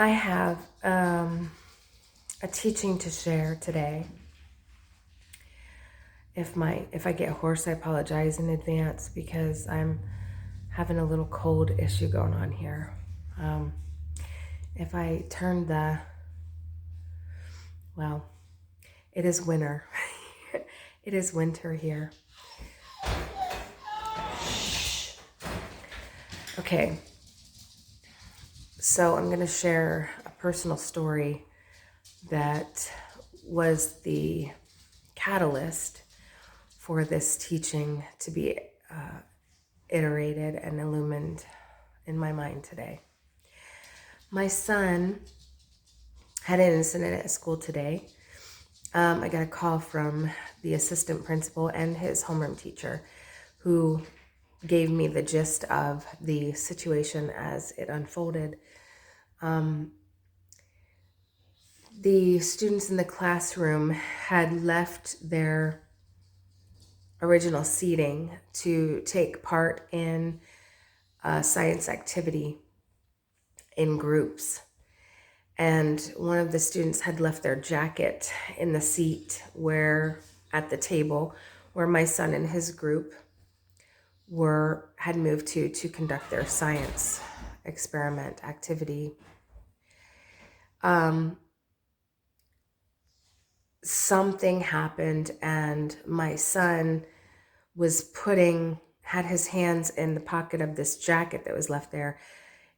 I have a teaching to share today. If I get hoarse, I apologize in advance because I'm having a little cold issue going on here. Um, if I turn well, it is winter. It is winter here. Okay, so I'm going to share a personal story that was the catalyst for this teaching to be iterated and illumined in my mind today. My son had an incident at school today. I got a call from the assistant principal and his homeroom teacher who gave me the gist of the situation as it unfolded. The students in the classroom had left their original seating to take part in a science activity in groups. And one of the students had left their jacket in the seat at the table where my son and his group had moved to conduct their science experiment activity. Something happened and my son had his hands in the pocket of this jacket that was left there.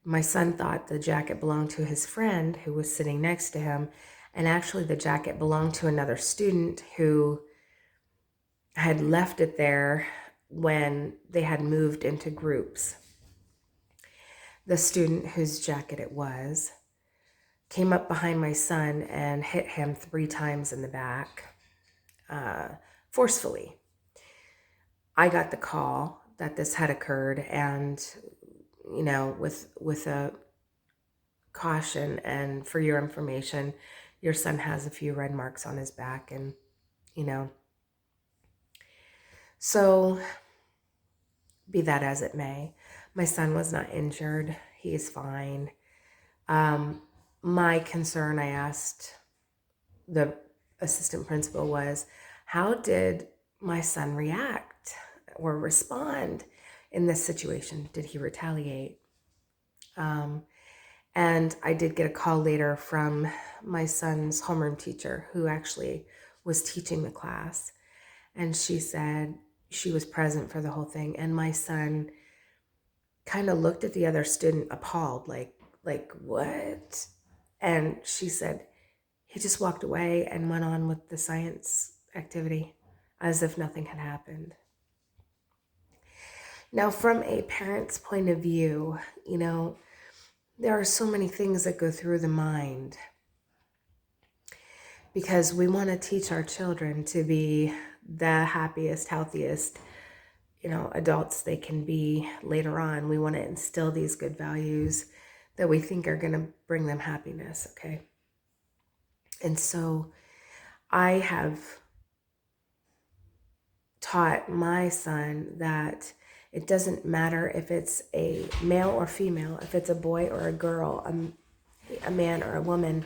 My son thought the jacket belonged to his friend who was sitting next to him, and actually the jacket belonged to another student who had left it there when they had moved into groups. The student whose jacket it was came up behind my son and hit him 3 times in the back, forcefully. I got the call that this had occurred, and with a caution and for your information, your son has a few red marks on his back, and so be that as it may, my son was not injured. He is fine. My concern, I asked the assistant principal, was how did my son react or respond in this situation? Did he retaliate? And I did get a call later from my son's homeroom teacher who actually was teaching the class. And she said she was present for the whole thing. And my son kind of looked at the other student appalled, like what? And she said he just walked away and went on with the science activity as if nothing had happened. Now, from a parent's point of view, there are so many things that go through the mind because we want to teach our children to be the happiest, healthiest, adults they can be later on. We want to instill these good values that we think are going to bring them happiness, okay? And so I have taught my son that it doesn't matter if it's a male or female, if it's a boy or a girl, a man or a woman.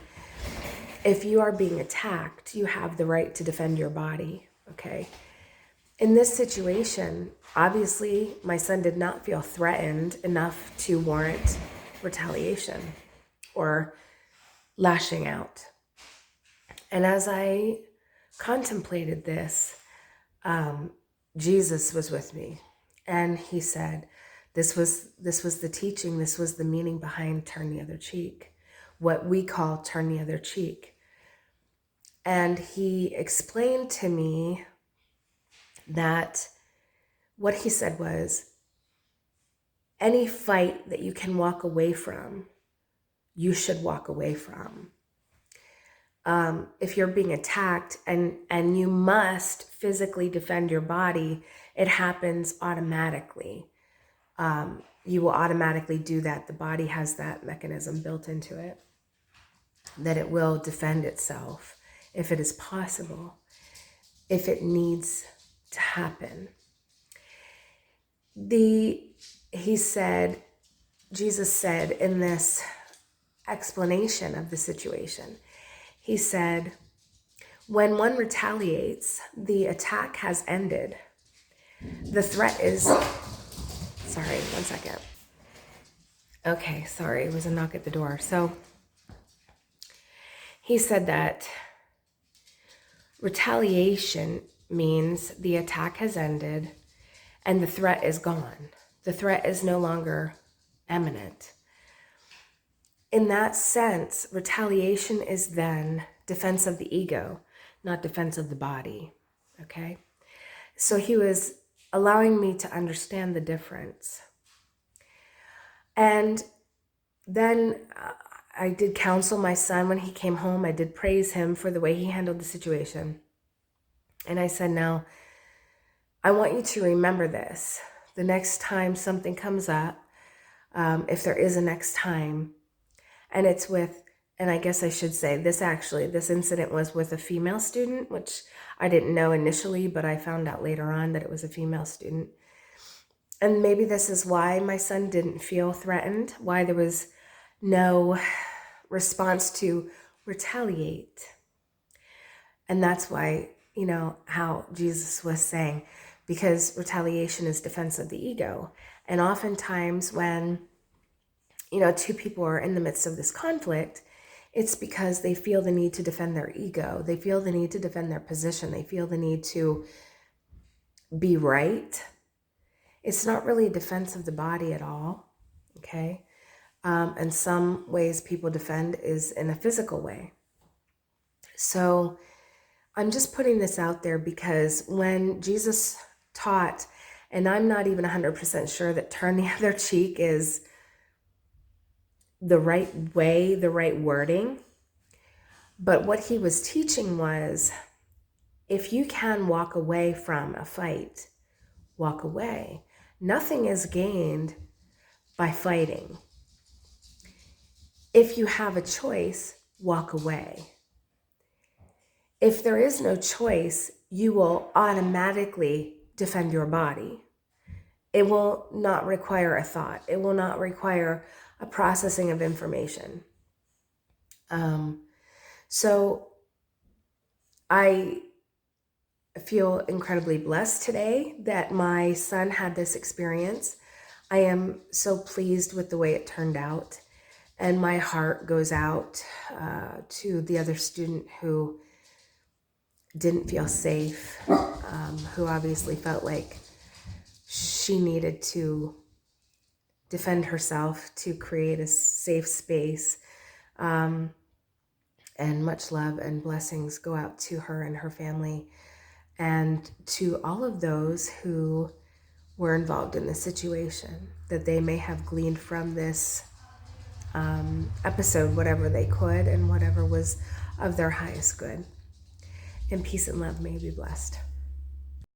If you are being attacked, you have the right to defend your body, okay? In this situation, obviously, my son did not feel threatened enough to warrant retaliation or lashing out. And as I contemplated this, Jesus was with me, and he said, this was the teaching, this was the meaning behind turn the other cheek, what we call turn the other cheek. And he explained to me that what he said was, any fight that you can walk away from, you should walk away from. If you're being attacked and you must physically defend your body, it happens automatically. You will automatically do that. The body has that mechanism built into it, that it will defend itself if it is possible, if it needs to happen. Jesus said in this explanation of the situation. He said, when one retaliates, the attack has ended. The threat is, sorry, one second. Okay, sorry, it was a knock at the door. So he said that retaliation means the attack has ended and the threat is gone. The threat is no longer imminent. In that sense, retaliation is then defense of the ego, not defense of the body, okay? So he was allowing me to understand the difference. And then I did counsel my son when he came home. I did praise him for the way he handled the situation. And I said, now, I want you to remember this. The next time something comes up, if there is a next time, and it's with, and I guess I should say this incident was with a female student, which I didn't know initially, but I found out later on that it was a female student. And maybe this is why my son didn't feel threatened, why there was no response to retaliate. And that's why, how Jesus was saying, because retaliation is defense of the ego. And oftentimes when, two people are in the midst of this conflict, it's because they feel the need to defend their ego. They feel the need to defend their position. They feel the need to be right. It's not really a defense of the body at all, okay? And some ways people defend is in a physical way. So I'm just putting this out there because when Jesus taught, and I'm not even 100% sure that turn the other cheek is the right way, the right wording, but what he was teaching was, if you can walk away from a fight, walk away. Nothing is gained by fighting. If you have a choice, walk away. If there is no choice, you will automatically defend your body. It will not require a thought. It will not require a processing of information. So I feel incredibly blessed today that my son had this experience. I am so pleased with the way it turned out. And my heart goes out to the other student who didn't feel safe, who obviously felt like she needed to defend herself to create a safe space. And much love and blessings go out to her and her family and to all of those who were involved in this situation, that they may have gleaned from this episode whatever they could and whatever was of their highest good. And peace and love may be blessed.